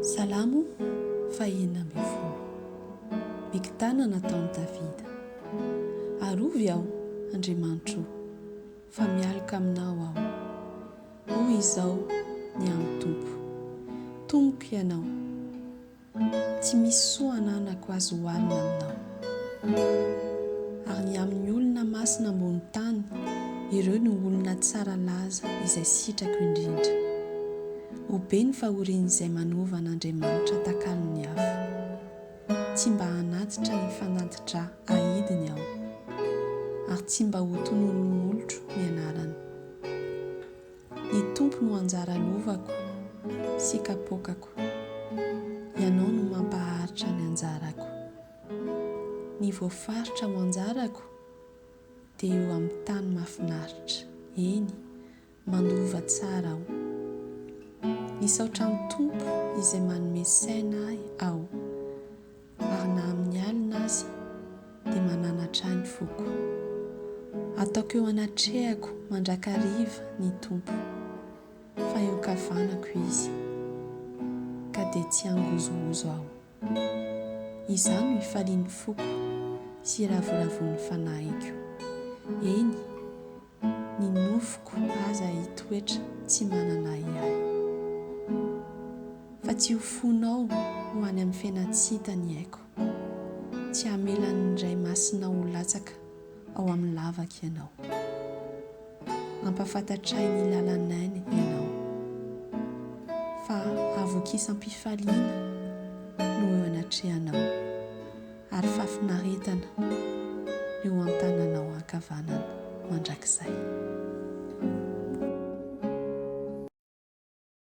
Salamo fahina ambin'ny folo. Mikitana nataon'i Davida. Arovy aho, Andriamanitro, fa mialoka aminao aho. Hoy izao ny amin'ny Tompo. Tompoko ianao. Tsy misy soa ananako azo hoharina aminao. Ary ny amin'ny olona masina ambony tany, ireo no olona tsara laza izay sitrako indrindra. Ho be ny fahoriana izay manova an'Andriamanitra takalo ny hafa. Tsy mba hanatitra ny fanatitra ahidiny aho, ary tsy mba ho tonon'olotro ny anarany. Ny Tompo no anjara lovako sy kapokako. Ianao no mampaharitra ny anjarako. Ny voafaritra ho anjarako dia eo amin'ny tany mahafinaritra. Eny, mandova tsara aho. Misaotra ny Tompo izay manome saina aho, ary na amin'ny alina aza dia mananatra ny foko. Ataoko eo anatrehako mandrakariva ny Tompo, fa eo kavanako izy, ka dia tsy hangozohozo aho. Izany no hifalian'ny foko sy ravoravon'ny fanahiko. Eny, ny nofoko aza hitoetra tsy manana iay. Fa tsy ho fonao ho any amin'ny fiainatsita ny aiko. Tsy hamela ny indray masina ho latsaka ao amin'ny lavaka ianao. Ampafantatray ny lalanainy ianao. Fa avokisampifaliana no eo anatrehanao, ary fafinaretana eo an-tananao ankavanana mandrakizay.